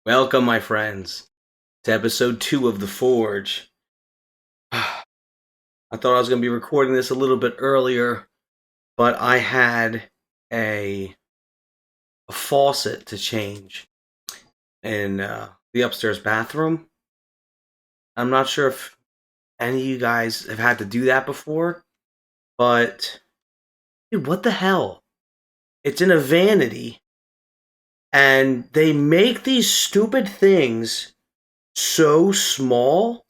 Welcome, my friends, to episode 2 of The Forge. I thought I was going to be recording this a little bit earlier, but I had a faucet to change in the upstairs bathroom. I'm not sure if any of you guys have had to do that before, but dude, what the hell? It's in a vanity, and they make these stupid things so small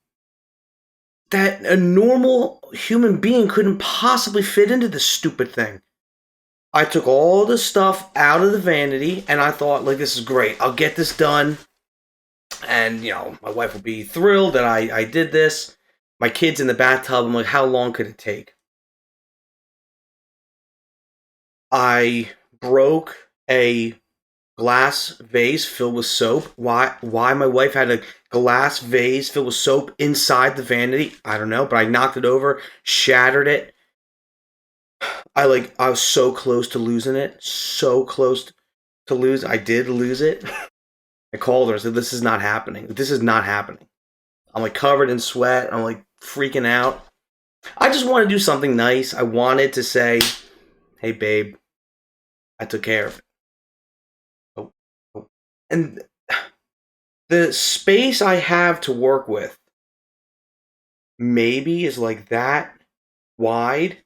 that a normal human being couldn't possibly fit into this stupid thing. I took all the stuff out of the vanity and I thought, like, this is great. I'll get this done. And, my wife will be thrilled that I did this. My kid's in the bathtub. I'm like, how long could it take? I broke a glass vase filled with soap. Why my wife had a glass vase filled with soap inside the vanity, I don't know, but I knocked it over, shattered it. I was so close to losing it. So close to lose. I did lose it. I called her and said, this is not happening. This is not happening. I'm like covered in sweat. I'm like freaking out. I just want to do something nice. I wanted to say, hey babe, I took care of it. And the space I have to work with maybe is like that wide,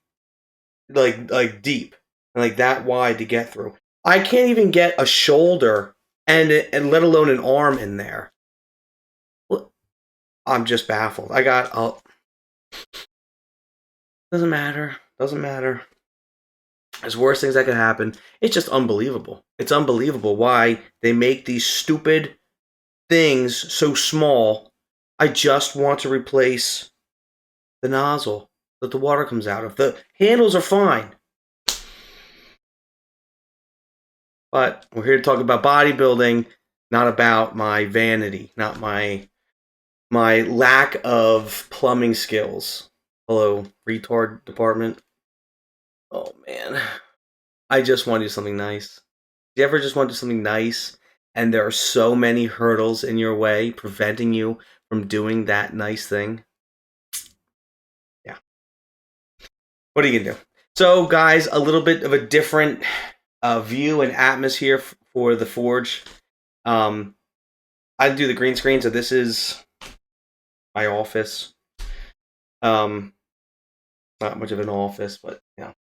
like deep, and like that wide to get through. I can't even get a shoulder and let alone an arm in there. I'm just baffled. Doesn't matter. There's worse things that could happen. It's just unbelievable. It's unbelievable why they make these stupid things so small. I just want to replace the nozzle that the water comes out of. The handles are fine. But we're here to talk about bodybuilding, not about my vanity, not my lack of plumbing skills. Hello, retard department. Oh man. I just want to do something nice. Do you ever just want to do something nice and there are so many hurdles in your way preventing you from doing that nice thing? Yeah. What are you going to do? So, guys, a little bit of a different view and atmosphere for the Forge. I do the green screen, so this is my office. Not much of an office, but yeah.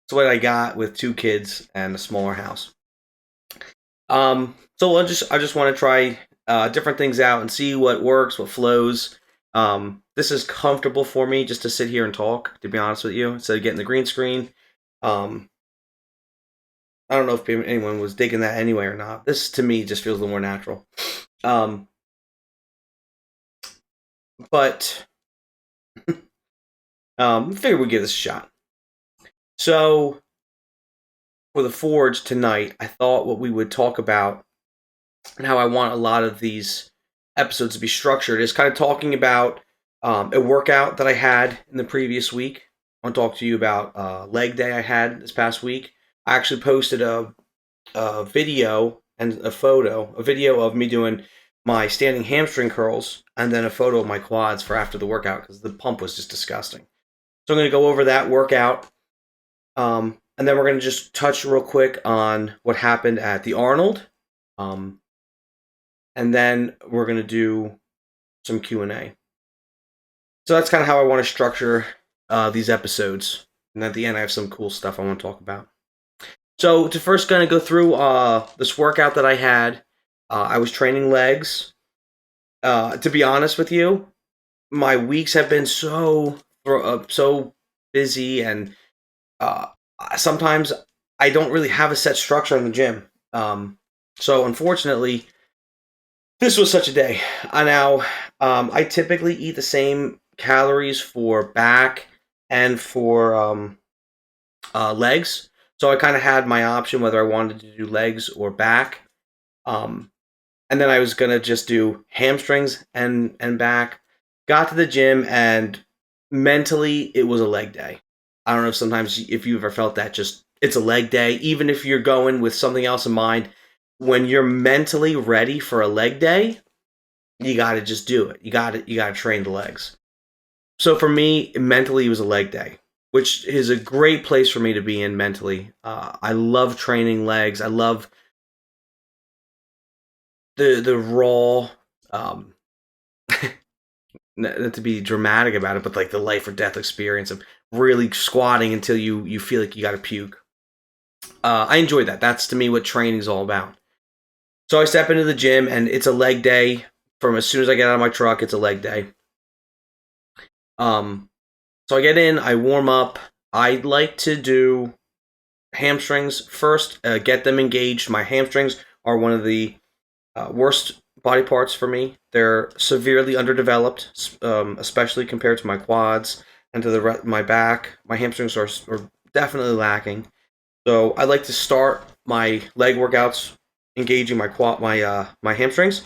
It's what I got with 2 kids and a smaller house. So I just want to try different things out and see what works, what flows. This is comfortable for me just to sit here and talk, to be honest with you, instead of getting the green screen. I don't know if anyone was digging that anyway or not. This, to me, just feels a little more natural. But I figured we'd give this a shot. So, for the Forge tonight, I thought what we would talk about and how I want a lot of these episodes to be structured is kind of talking about a workout that I had in the previous week. I want to talk to you about leg day I had this past week. I actually posted a video and a video of me doing my standing hamstring curls, and then a photo of my quads for after the workout because the pump was just disgusting. So I'm going to go over that workout, and then we're going to just touch real quick on what happened at the Arnold, and then we're going to do some Q&A. So that's kind of how I want to structure these episodes. And at the end, I have some cool stuff I want to talk about. So to first kind of go through this workout that I had, I was training legs. To be honest with you, my weeks have been so busy, and sometimes I don't really have a set structure in the gym. So unfortunately, this was such a day. I typically eat the same calories for back and for legs. So I kind of had my option whether I wanted to do legs or back. And then I was going to just do hamstrings and back. Got to the gym, and mentally it was a leg day. I don't know if you ever felt that, just it's a leg day. Even if you're going with something else in mind, when you're mentally ready for a leg day, you got to just do it. You got to train the legs. So for me, mentally, it was a leg day, which is a great place for me to be in mentally. I love training legs. I love the raw, not to be dramatic about it, but like the life or death experience of really squatting until you feel like you got to puke. I enjoyed that. That's to me what training is all about. So I step into the gym and it's a leg day. From as soon as I get out of my truck, it's a leg day. So I get in, I warm up. I like to do hamstrings first, get them engaged. My hamstrings are one of the worst body parts for me. They're severely underdeveloped, especially compared to my quads and to my back. My hamstrings are definitely lacking. So I like to start my leg workouts engaging my hamstrings.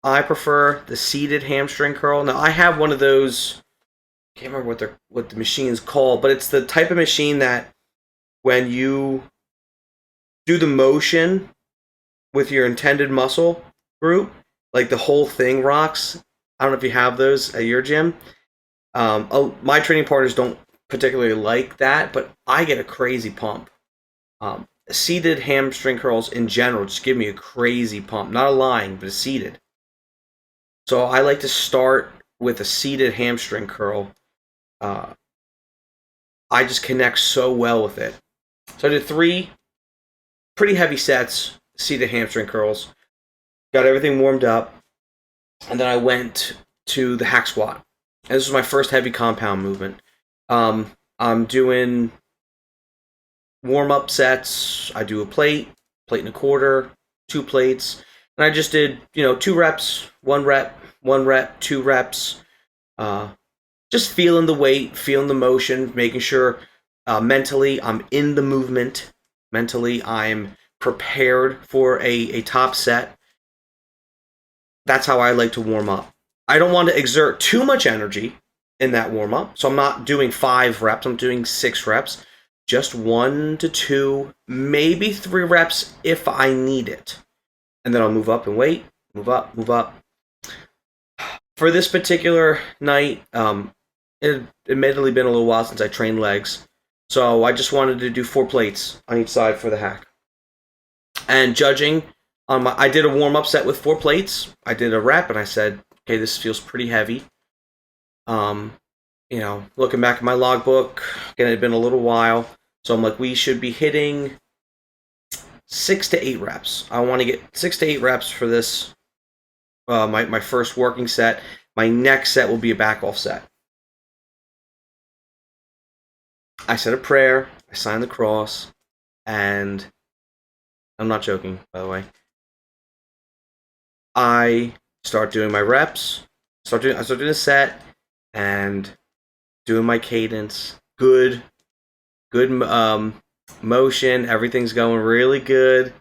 I prefer the seated hamstring curl. Now I have one of those. I can't remember what the machine's called, but it's the type of machine that when you do the motion with your intended muscle group, like the whole thing rocks. I don't know if you have those at your gym. My training partners don't particularly like that, but I get a crazy pump. Seated hamstring curls in general just give me a crazy pump. Not a lying, but a seated. So I like to start with a seated hamstring curl. I just connect so well with it. So I did 3 pretty heavy sets, seated hamstring curls. Got everything warmed up. And then I went to the hack squat. And this was my first heavy compound movement. I'm doing warm-up sets. I do a plate and a quarter, 2 plates. And I just did, 2 reps, 1 rep, 1 rep, 2 reps. Just feeling the weight, feeling the motion, making sure mentally I'm in the movement. Mentally I'm prepared for a top set. That's how I like to warm up. I don't want to exert too much energy in that warm up. So I'm not doing 5 reps. I'm doing 6 reps. Just 1 to 2, maybe 3 reps if I need it. And then I'll move up and wait. Move up, move up. For this particular night, it admittedly been a little while since I trained legs. So I just wanted to do 4 plates on each side for the hack. And judging on I did a warm-up set with 4 plates. I did a rep and I said, okay, this feels pretty heavy. Looking back at my logbook, again, it had been a little while. So I'm like, we should be hitting 6 to 8 reps. I want to get 6 to 8 reps for this, my first working set. My next set will be a back-off set. I said a prayer, I signed the cross, and I'm not joking, by the way. I start doing my reps, I start doing a set, and doing my cadence. Good motion, everything's going really good.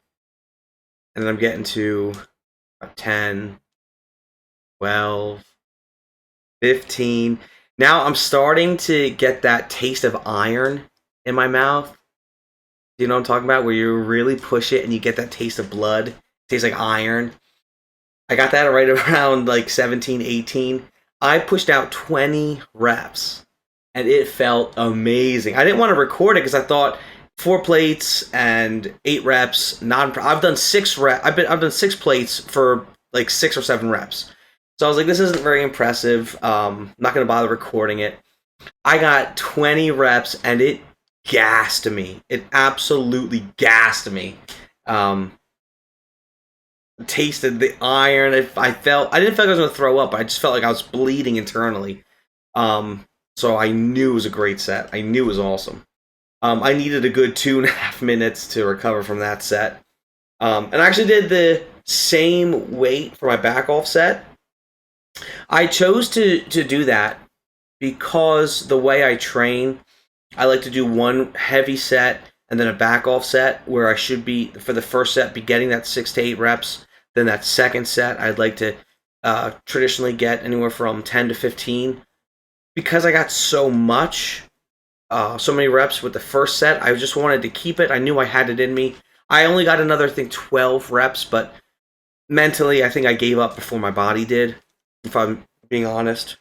And then I'm getting to 10, 12, 15. Now I'm starting to get that taste of iron in my mouth. You know what I'm talking about? Where you really push it and you get that taste of blood. It tastes like iron. I got that right around like 17, 18. I pushed out 20 reps. And it felt amazing. I didn't want to record it because I thought 4 plates and 8 reps. I've done 6 reps. I've done 6 plates for like 6 or 7 reps. So I was like, this isn't very impressive. I'm not going to bother recording it. I got 20 reps and it gassed me. It absolutely gassed me. Tasted the iron. I didn't feel like I was going to throw up. I just felt like I was bleeding internally. So I knew it was a great set. I knew it was awesome. I needed a good 2.5 minutes to recover from that set. And I actually did the same weight for my back off set. I chose to do that because the way I train, I like to do 1 heavy set and then a back off set where I should be, for the first set, be getting that 6 to 8 reps. Then that second set, I'd like to traditionally get anywhere from 10 to 15. Because I got so many reps with the first set, I just wanted to keep it. I knew I had it in me. I only got another, I think, 12 reps, but mentally, I think I gave up before my body did, if I'm being honest.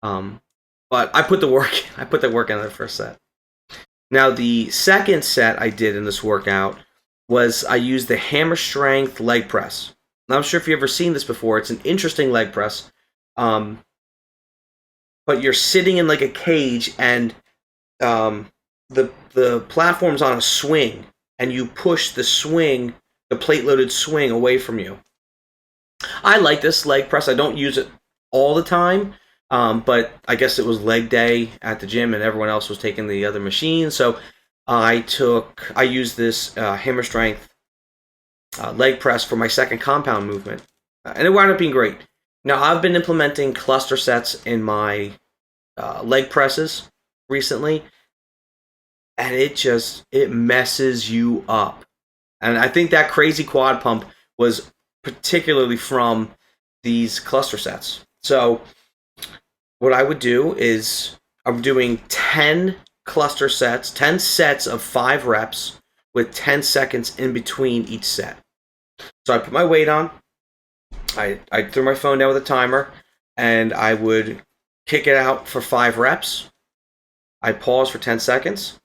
But I put the work. I put the work in the first set. Now, the second set I did in this workout was I used the hammer strength leg press. Now, I'm not sure if you've ever seen this before. It's an interesting leg press. But you're sitting in like a cage, and the platform's on a swing, and you push the swing, the plate-loaded swing, away from you. I like this leg press. I don't use it all the time, but I guess it was leg day at the gym, and everyone else was taking the other machine, so I used this hammer strength leg press for my second compound movement, and it wound up being great. Now, I've been implementing cluster sets in my leg presses recently, and it messes you up. And I think that crazy quad pump was particularly from these cluster sets. So what I would do is I'm doing 10 cluster sets, 10 sets of 5 reps with 10 seconds in between each set. So I put my weight on, I threw my phone down with a timer, and I would kick it out for 5 reps. I'd pause for 10 seconds,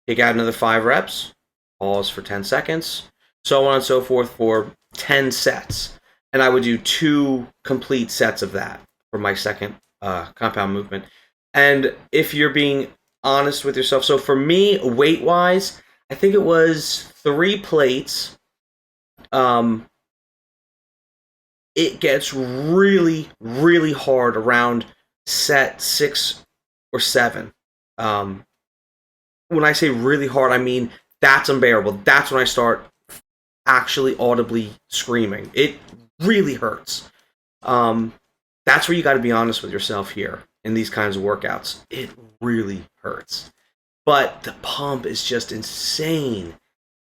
kick out another 5 reps, pause for 10 seconds, so on and so forth for 10 sets. And I would do 2 complete sets of that for my second compound movement. And if you're being honest with yourself, so for me, weight-wise, I think it was 3 plates. It gets really, really hard around set 6 or 7. When I say really hard, I mean that's unbearable. That's when I start actually audibly screaming. It really hurts. That's where you got to be honest with yourself here in these kinds of workouts. It really hurts. But the pump is just insane.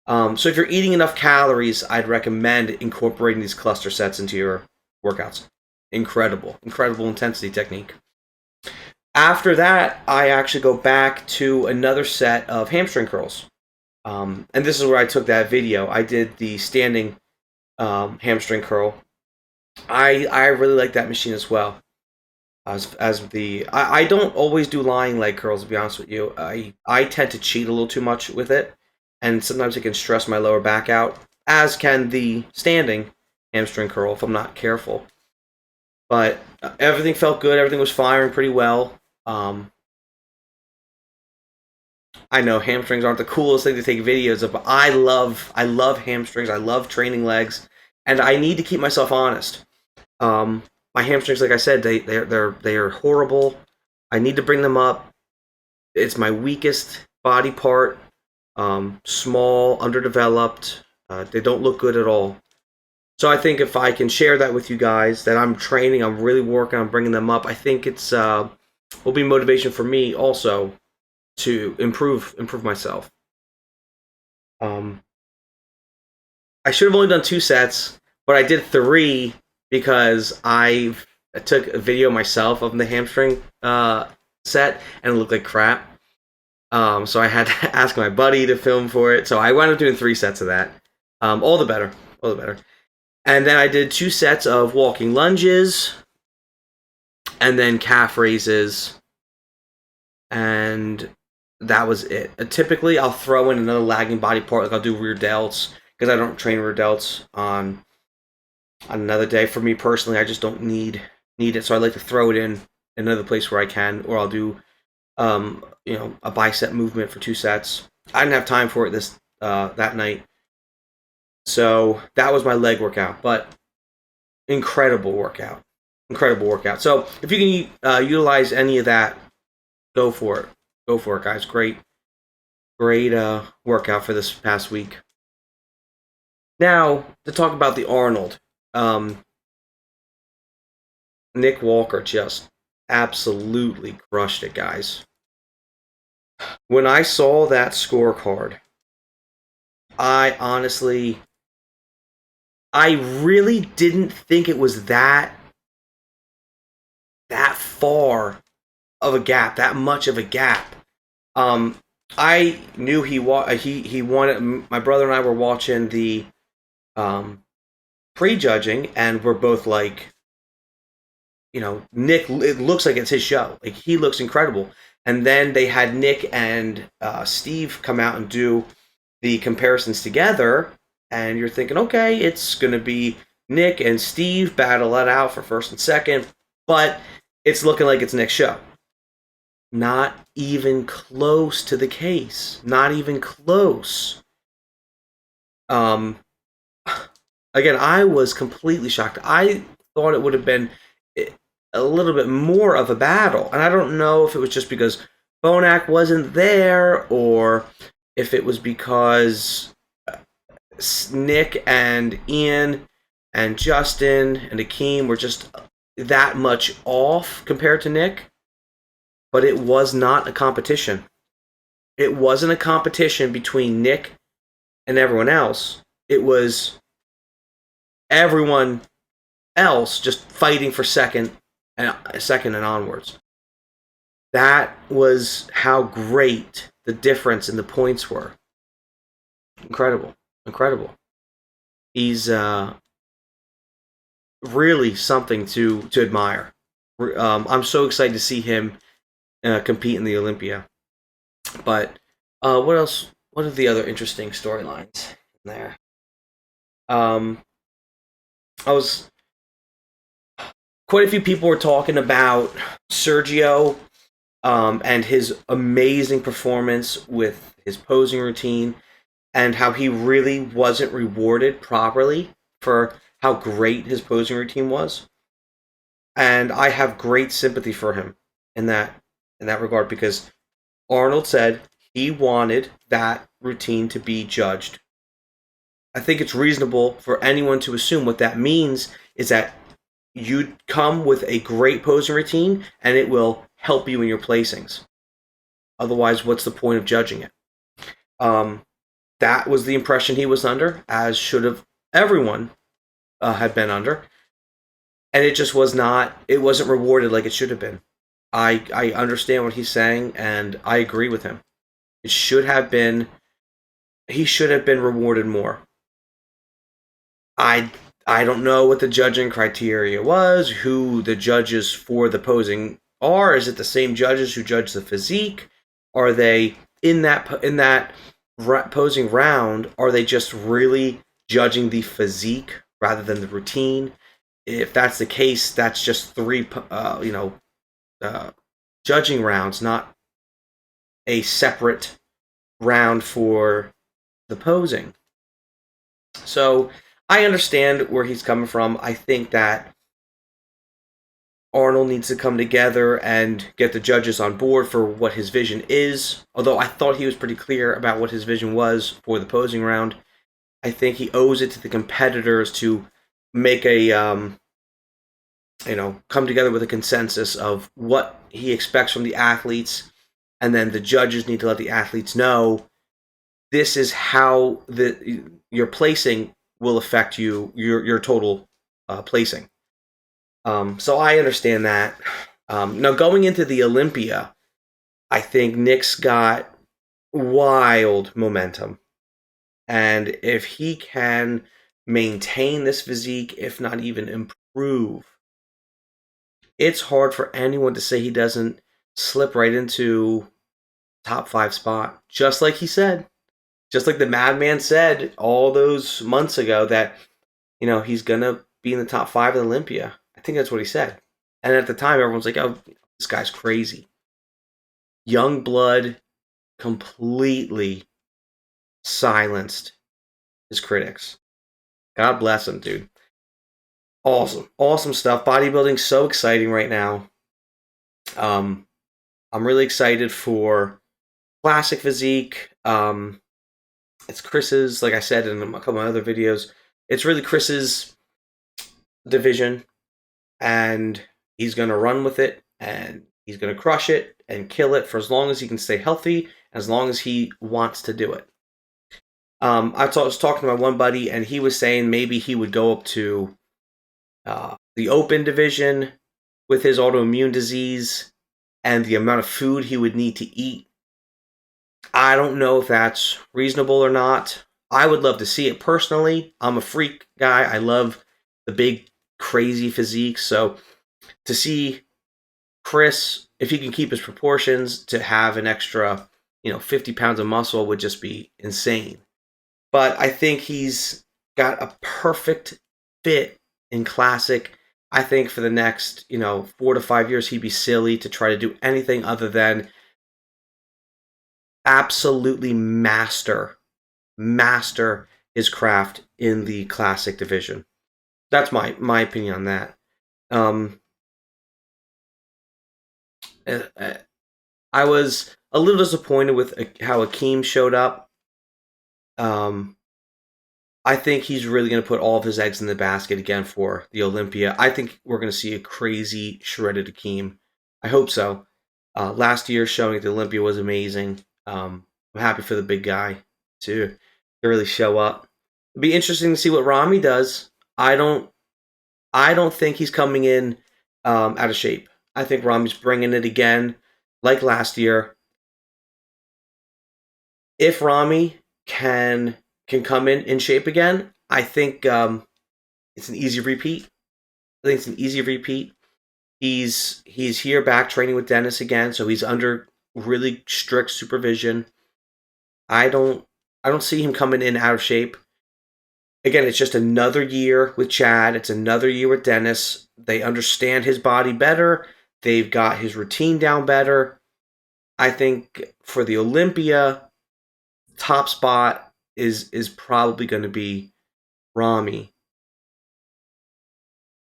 So if you're eating enough calories, I'd recommend incorporating these cluster sets into your workouts. Incredible intensity technique. After that, I actually go back to another set of hamstring curls. And this is where I took that video. I did the standing hamstring curl. I really like that machine as well. I don't always do lying leg curls, to be honest with you. I tend to cheat a little too much with it, and sometimes it can stress my lower back out, as can the standing hamstring curl if I'm not careful. But everything felt good. Everything was firing pretty well. I know hamstrings aren't the coolest thing to take videos of, but I love hamstrings. I love training legs, and I need to keep myself honest. My hamstrings, like I said, they are horrible. I need to bring them up. It's my weakest body part. Small, underdeveloped. They don't look good at all. So I think if I can share that with you guys, that I'm training, I'm really working on bringing them up, I think it's will be motivation for me also to improve myself. I should have only done 2 sets, but I did 3 because I took a video myself of the hamstring set, and it looked like crap. So I had to ask my buddy to film for it. So I wound up doing 3 sets of that. All the better. And then I did 2 sets of walking lunges, and then calf raises, and that was it. Typically, I'll throw in another lagging body part, like I'll do rear delts, because I don't train rear delts on another day. For me personally, I just don't need it, so I like to throw it in another place where I can, or I'll do a bicep movement for 2 sets. I didn't have time for it that night. So that was my leg workout, but incredible workout. So if you can utilize any of that, go for it, guys. Great workout for this past week. Now, to talk about the Arnold. Nick Walker just absolutely crushed it, guys. When I saw that scorecard, I really didn't think it was that far of a gap, that much of a gap. I knew he wanted. My brother and I were watching the prejudging, and we're both like, Nick. It looks like it's his show. Like, he looks incredible. And then they had Nick and Steve come out and do the comparisons together, and you're thinking, okay, it's going to be Nick and Steve battle it out for first and second, but it's looking like it's Nick's show. Not even close to the case. Not even close. Um, Again, I was completely shocked. I thought it would have been a little bit more of a battle, and I don't know if it was just because Bonac wasn't there, or if it was because Nick and Ian and Justin and Akeem were just that much off compared to Nick. But it was not a competition. It wasn't a competition between Nick and everyone else. It was everyone else just fighting for second and onwards. That was how great the difference in the points were. Incredible. He's really something to admire. I'm so excited to see him compete in the Olympia. But what else? What are the other interesting storylines in there? Quite a few people were talking about Sergio and his amazing performance with his posing routine, and how he really wasn't rewarded properly for how great his posing routine was. And I have great sympathy for him in that regard, because Arnold said he wanted that routine to be judged. I think it's reasonable for anyone to assume what that means is that you come with a great posing routine and it will help you in your placings. Otherwise, what's the point of judging it? That was the impression he was under, as should have everyone had been under. And it just was not, it wasn't rewarded like it should have been. I understand what he's saying, and I agree with him. He should have been rewarded more. I don't know what the judging criteria was, who the judges for the posing are. Is it the same judges who judge the physique? Are they in that posing round? Are they just really judging the physique rather than the routine? If that's the case, that's just three, judging rounds, not a separate round for the posing. So I understand where he's coming from. I think that Arnold needs to come together and get the judges on board for what his vision is. Although I thought he was pretty clear about what his vision was for the posing round. I think he owes it to the competitors to make a, come together with a consensus of what he expects from the athletes. And then the judges need to let the athletes know this is how your placing will affect your total placing. So I understand that. Now, going into the Olympia, I think Nick's got wild momentum. And if he can maintain this physique, if not even improve, it's hard for anyone to say he doesn't slip right into top 5 spot. Just like he said. Just like the madman said all those months ago that, he's going to be in the top 5 of Olympia. I think that's what he said. And at the time, everyone's like, oh, this guy's crazy. Young blood completely silenced his critics. God bless him, dude. Awesome stuff. Bodybuilding's so exciting right now. I'm really excited for Classic Physique. It's Chris's, like I said in a couple of other videos, it's really Chris's division, and he's going to run with it, and he's going to crush it and kill it for as long as he can stay healthy, as long as he wants to do it. I was talking to my one buddy, and he was saying maybe he would go up to the open division with his autoimmune disease and the amount of food he would need to eat I don't know if that's reasonable or not. I would love to see it personally. I'm a freak guy. I love the big, crazy physique. So to see Chris, if he can keep his proportions, to have an extra, 50 pounds of muscle would just be insane. But I think he's got a perfect fit in classic. I think for the next, 4 to 5 years, he'd be silly to try to do anything other than absolutely master his craft in the classic division. That's my opinion on that. I was a little disappointed with how Akeem showed up. I think he's really going to put all of his eggs in the basket again for the Olympia. I think we're going to see a crazy shredded Akeem. I hope so. Last year showing at the Olympia was amazing. I'm happy for the big guy to really show up. It'll be interesting to see what Rami does. I don't think he's coming in out of shape. I think Rami's bringing it again, like last year. If Rami can come in shape again, I think it's an easy repeat. I think it's an easy repeat. He's here back training with Dennis again, so he's under really strict supervision. I don't see him coming in out of shape. Again, it's just another year with Chad. It's another year with Dennis. They understand his body better. They've got his routine down better. I think for the Olympia, top spot is probably going to be Rami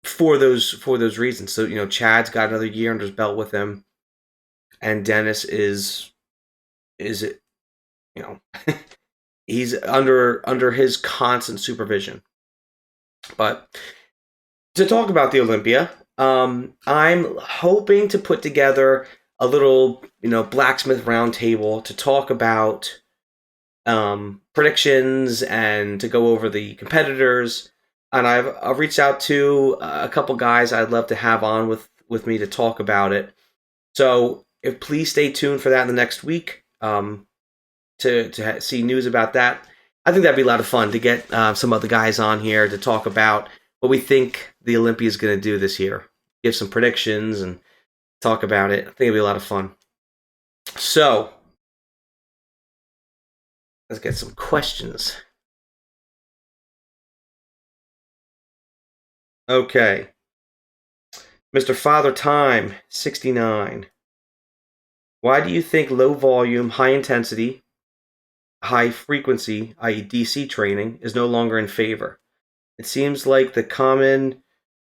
for those reasons. So Chad's got another year under his belt with him, and Dennis is he's under his constant supervision. But to talk about the Olympia, I'm hoping to put together a little blacksmith roundtable to talk about predictions and to go over the competitors. And I've reached out to a couple guys I'd love to have on with me to talk about it. So please stay tuned for that in the next week to see news about that. I think that'd be a lot of fun to get some other guys on here to talk about what we think the Olympia is going to do this year. Give some predictions and talk about it. I think it'd be a lot of fun. So let's get some questions. Okay. Mr. Father Time, 69. Why do you think low volume, high intensity, high frequency, i.e. DC training, is no longer in favor? It seems like the common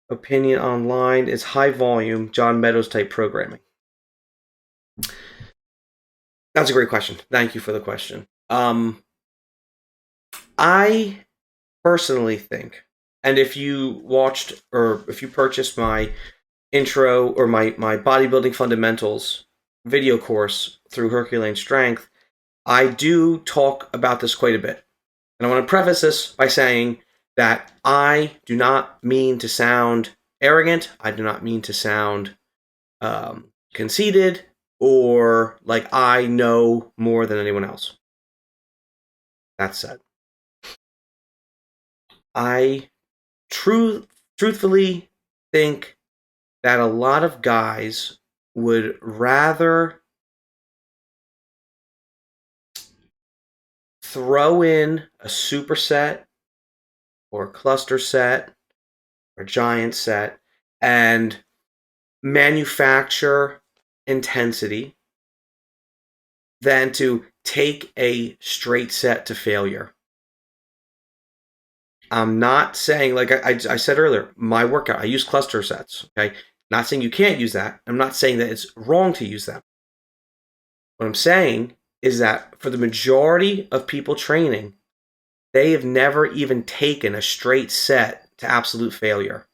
opinion online is high volume, John Meadows type programming. That's a great question. Thank you for the question. I personally think, and if you watched or if you purchased my intro or my bodybuilding fundamentals video course through Herculean Strength, I do talk about this quite a bit. And I want to preface this by saying that I do not mean to sound arrogant. I do not mean to sound conceited or like I know more than anyone else. That said, I truthfully think that a lot of guys would rather throw in a superset or a cluster set or a giant set and manufacture intensity than to take a straight set to failure. I'm not saying, like I said earlier, my workout, I use cluster sets, okay? Not saying you can't use that. I'm not saying that it's wrong to use them. What I'm saying is that for the majority of people training, they have never even taken a straight set to absolute failure.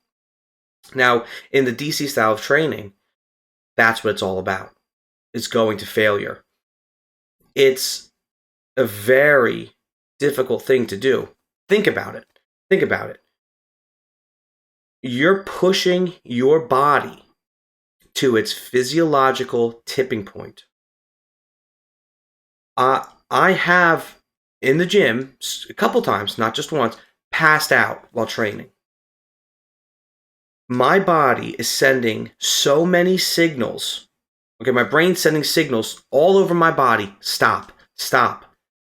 Now, in the DC style of training, that's what it's all about. It's going to failure. It's a very difficult thing to do. Think about it. You're pushing your body to its physiological tipping point. I have in the gym a couple times, not just once, passed out while training. My body is sending so many signals. Okay, my brain's sending signals all over my body. Stop, stop,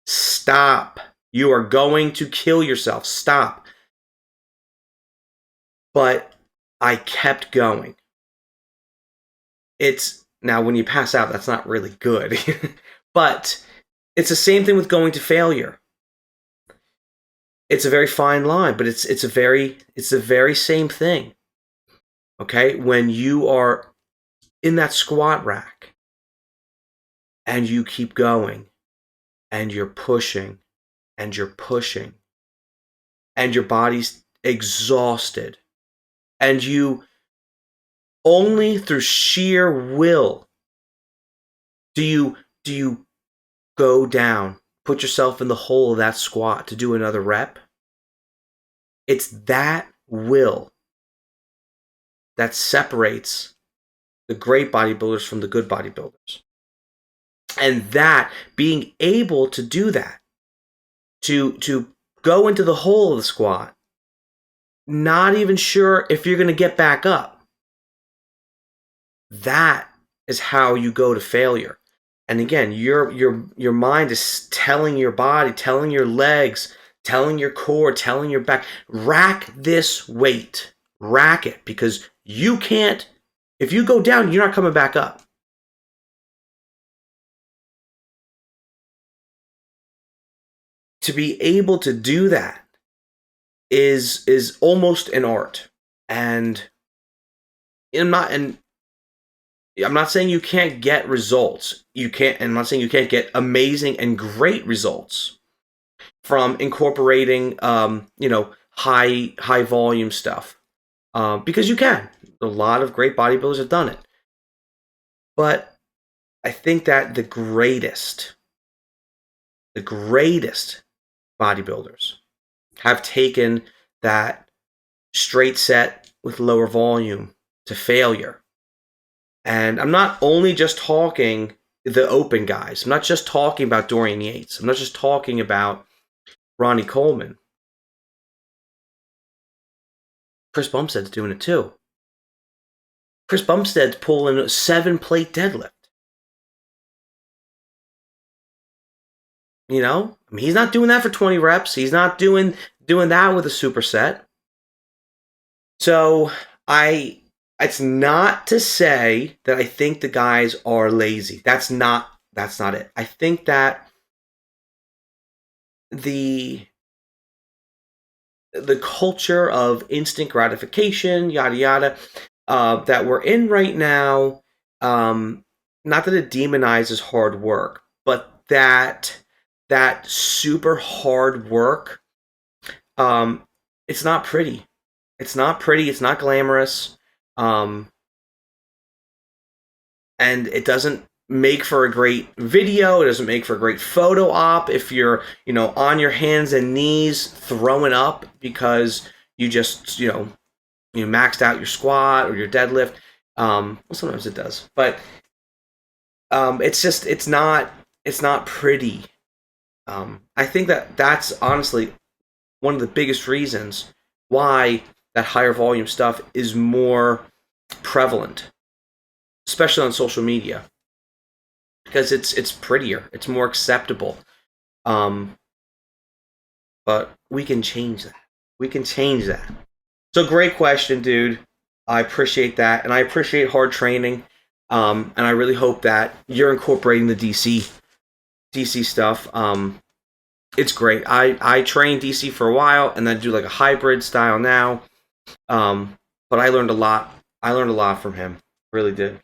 stop. You are going to kill yourself. Stop. But I kept going. It's now when you pass out, that's not really good. But it's the same thing with going to failure. It's a very fine line, but it's the very same thing. Okay? When you are in that squat rack and you keep going and you're pushing and you're pushing and your body's exhausted and you only through sheer will do you go down, put yourself in the hole of that squat to do another rep. It's that will that separates the great bodybuilders from the good bodybuilders. And that being able to do that, to go into the hole of the squat, not even sure if you're going to get back up. That is how you go to failure. And again, your mind is telling your body, telling your legs, telling your core, telling your back, rack this weight. Rack it, because you can't, if you go down, you're not coming back up. To be able to do that is almost an art. And I'm not saying you can't get results. I'm not saying you can't get amazing and great results from incorporating high volume stuff. Because you can. A lot of great bodybuilders have done it. But I think that the greatest bodybuilders have taken that straight set with lower volume to failure. And I'm not only just talking the open guys. I'm not just talking about Dorian Yates. I'm not just talking about Ronnie Coleman. Chris Bumstead's doing it too. Chris Bumstead's pulling a 7-plate deadlift. You know? I mean, he's not doing that for 20 reps. He's not doing that with a superset. So, it's not to say that I think the guys are lazy. That's not it. I think that the culture of instant gratification, yada yada, that we're in right now, not that it demonizes hard work, but that super hard work, it's not pretty. It's not pretty. It's not glamorous. And it doesn't make for a great video. It doesn't make for a great photo op if you're, on your hands and knees throwing up because you just, you maxed out your squat or your deadlift. Well, sometimes it does, but it's not pretty. I think that's honestly one of the biggest reasons why that higher volume stuff is more prevalent, especially on social media, because it's prettier, it's more acceptable. But we can change that. We can change that. So great question, dude. I appreciate that, and I appreciate hard training. And I really hope that you're incorporating the DC stuff. It's great. I trained DC for a while, and then do like a hybrid style now. But I learned a lot. I learned a lot from him. Really did.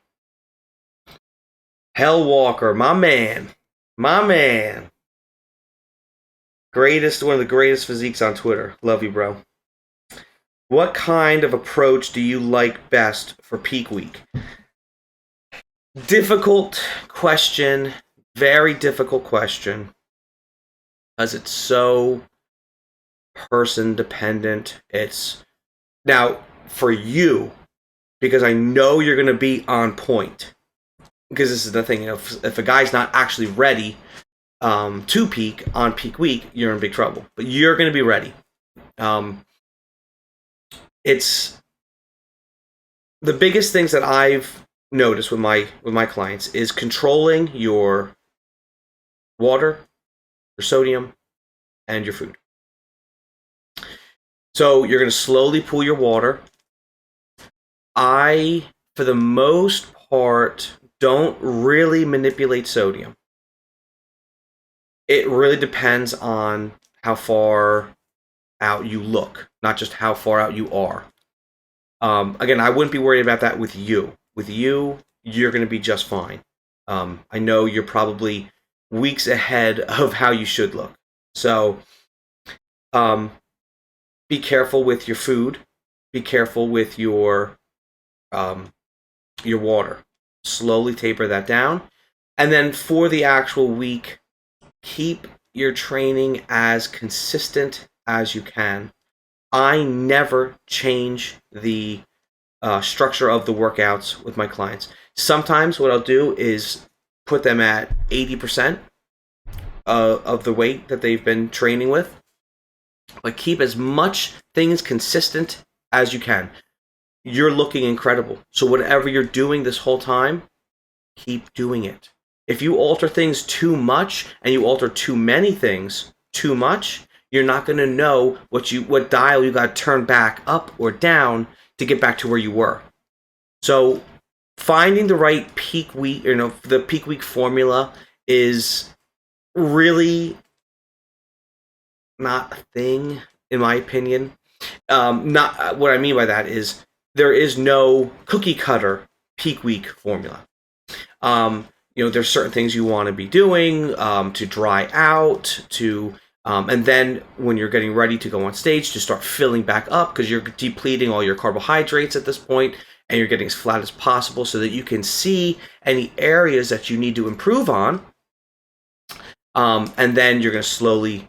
Hell Walker, my man. Greatest, one of the greatest physiques on Twitter. Love you, bro. What kind of approach do you like best for peak week? Difficult question. Very difficult question. Because it's so person dependent. It's now for you, because I know you're going to be on point. Because this is the thing, if a guy's not actually ready, to peak on peak week, you're in big trouble. But you're going to be ready. It's the biggest things that I've noticed with my clients is controlling your water, your sodium, and your food. So you're going to slowly pull your water. I, for the most part, don't really manipulate sodium. It really depends on how far out you look, not just how far out you are. Again, I wouldn't be worried about that with you. With you, you're going to be just fine. I know you're probably weeks ahead of how you should look. So, be careful with your food. Be careful with your water. Slowly taper that down. And then for the actual week, keep your training as consistent as you can. I never change the structure of the workouts with my clients. Sometimes what I'll do is put them at 80% of the weight that they've been training with. But keep as much things consistent as you can. You're looking incredible. So whatever you're doing this whole time, keep doing it. If you alter things too much and you alter too many things too much, you're not going to know what dial you got to turn back up or down to get back to where you were. So finding the right peak week, the peak week formula is really not a thing, in my opinion. Not what I mean by that is there is no cookie cutter peak week formula. There's certain things you want to be doing to dry out, and then when you're getting ready to go on stage, to start filling back up because you're depleting all your carbohydrates at this point, and you're getting as flat as possible so that you can see any areas that you need to improve on. And then you're going to slowly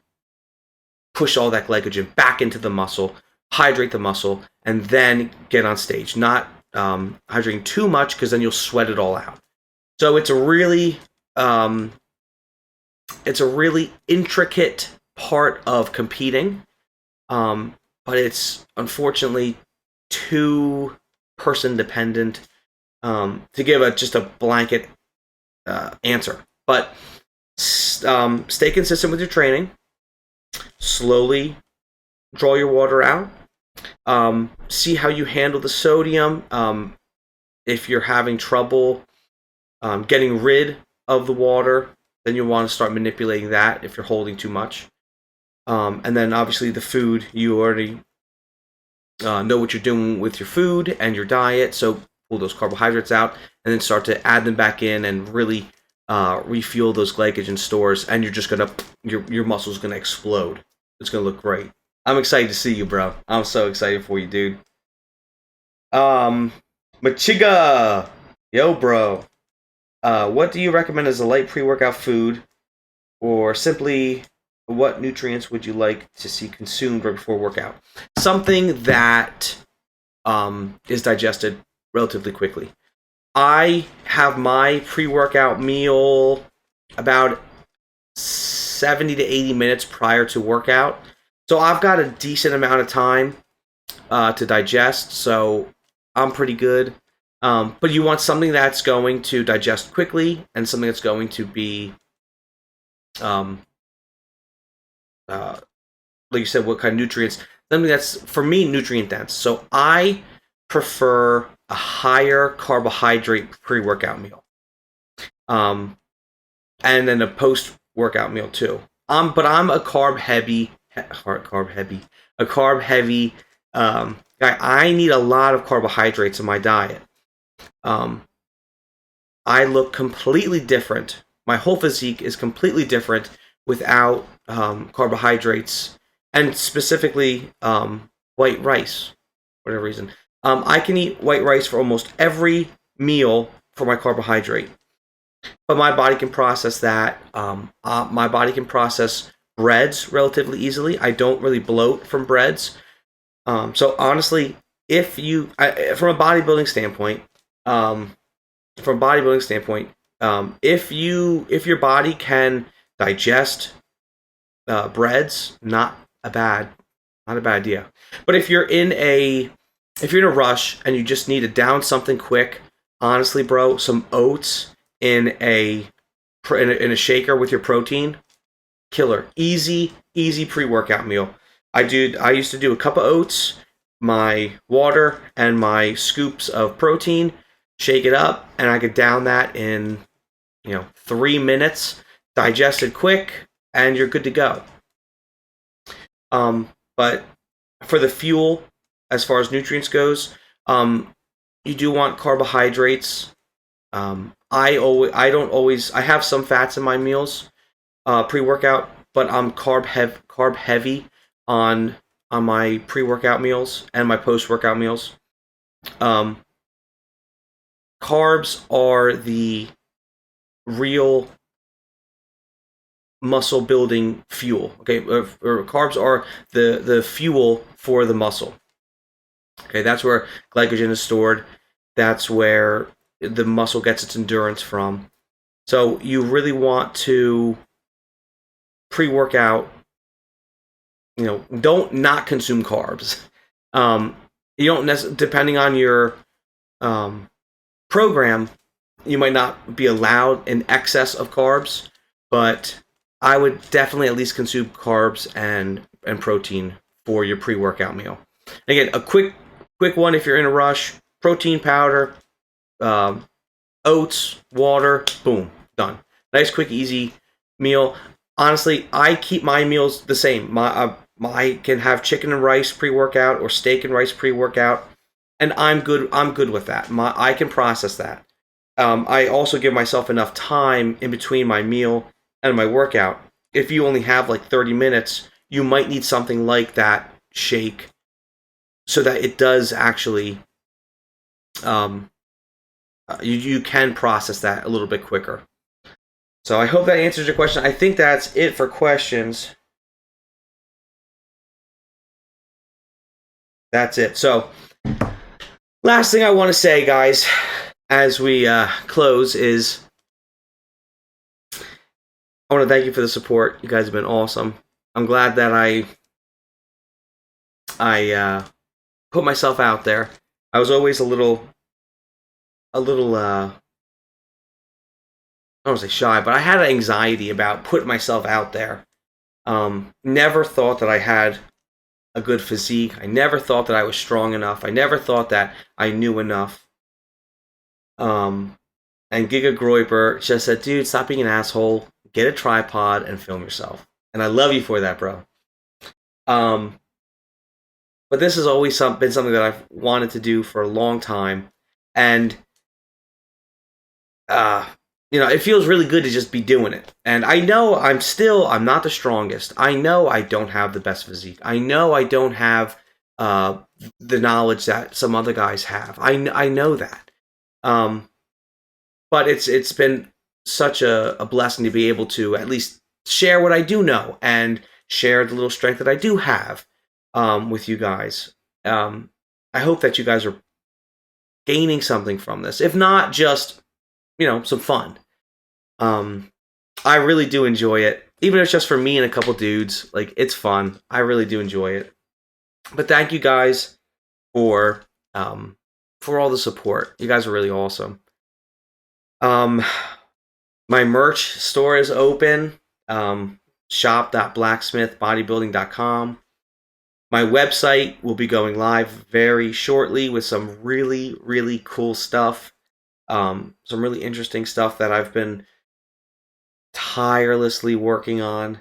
push all that glycogen back into the muscle, hydrate the muscle, and then get on stage. Not hydrating too much because then you'll sweat it all out. So it's a really intricate part of competing, but it's unfortunately too person dependent to give just a blanket answer. But stay consistent with your training. Slowly draw your water out. See how you handle the sodium. If you're having trouble getting rid of the water, then you'll want to start manipulating that if you're holding too much. And then obviously the food, you already know what you're doing with your food and your diet, so pull those carbohydrates out and then start to add them back in and really refuel those glycogen stores, and you're just gonna your muscles gonna explode. It's gonna look great. I'm excited to see you, bro. I'm so excited for you, dude. Machiga, yo, bro. What do you recommend as a light pre-workout food, or simply what nutrients would you like to see consumed right before workout? Something that is digested relatively quickly. I have my pre-workout meal about 70 to 80 minutes prior to workout. So I've got a decent amount of time to digest, so I'm pretty good. But you want something that's going to digest quickly and something that's going to be, like you said, what kind of nutrients? Something that's, for me, nutrient dense. So I prefer a higher carbohydrate pre-workout meal, and then a post-workout meal too. But I'm a carb heavy guy. I need a lot of carbohydrates in my diet. I look completely different. My whole physique is completely different without carbohydrates, and specifically white rice, for whatever reason. I can eat white rice for almost every meal for my carbohydrate, but my body can process that. My body can process breads relatively easily. I don't really bloat from breads. So honestly, if you, from a bodybuilding standpoint, if your body can digest breads, not a bad idea. But if you're in a rush and you just need to down something quick, honestly, bro, some oats in a shaker with your protein, killer. Easy pre-workout meal. I used to do a cup of oats, my water, and my scoops of protein, shake it up, and I could down that in 3 minutes, digested quick, and you're good to go. But for the fuel, as far as nutrients goes, you do want carbohydrates. I have some fats in my meals pre-workout, but I'm carb heavy on my pre-workout meals and my post-workout meals. Carbs are the real muscle building fuel. Okay, or carbs are the fuel for the muscle. Okay, that's where glycogen is stored. That's where the muscle gets its endurance from. So you really want to pre-workout, don't not consume carbs. You don't depending on your program, you might not be allowed an excess of carbs, but I would definitely at least consume carbs and protein for your pre-workout meal. Again, a quick one if you're in a rush: protein powder, oats, water, boom, done. Nice, quick, easy meal. Honestly, I keep my meals the same. I can have chicken and rice pre-workout or steak and rice pre-workout, and I'm good with that. I can process that. I also give myself enough time in between my meal and my workout. If you only have like 30 minutes, you might need something like that shake so that it does actually, you can process that a little bit quicker. So I hope that answers your question. I think that's it for questions. That's it. So last thing I want to say, guys, as we close is I want to thank you for the support. You guys have been awesome. I'm glad that I put myself out there. I was always a little I don't want to say shy, but I had anxiety about putting myself out there. Never thought that I had a good physique. I never thought that I was strong enough. I never thought that I knew enough. And Giga Groiper just said, dude, stop being an asshole. Get a tripod and film yourself. And I love you for that, bro. But this has always been something that I've wanted to do for a long time. And, it feels really good to just be doing it. And I know I'm not the strongest. I know I don't have the best physique. I know I don't have the knowledge that some other guys have. I know that. But it's been such a blessing to be able to at least share what I do know and share the little strength that I do have with you guys. I hope that you guys are gaining something from this. If not, just, some fun. I really do enjoy it. Even if it's just for me and a couple dudes, like, it's fun. I really do enjoy it. But thank you guys for all the support. You guys are really awesome. My merch store is open. Shop.blacksmithbodybuilding.com. My website will be going live very shortly with some really, really cool stuff. Some really interesting stuff that I've been tirelessly working on.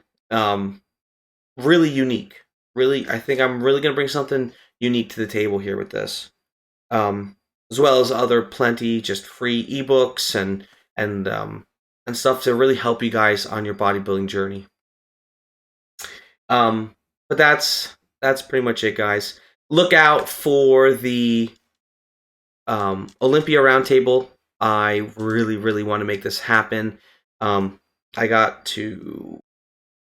Really unique. Really, I think I'm really going to bring something unique to the table here with this. As well as other plenty just free ebooks and stuff to really help you guys on your bodybuilding journey. But that's pretty much it, guys. Look out for the Olympia roundtable. I really, really want to make this happen. I got to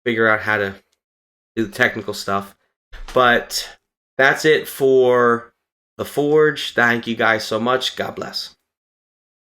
figure out how to do the technical stuff. But that's it for The Forge. Thank you guys so much. God bless.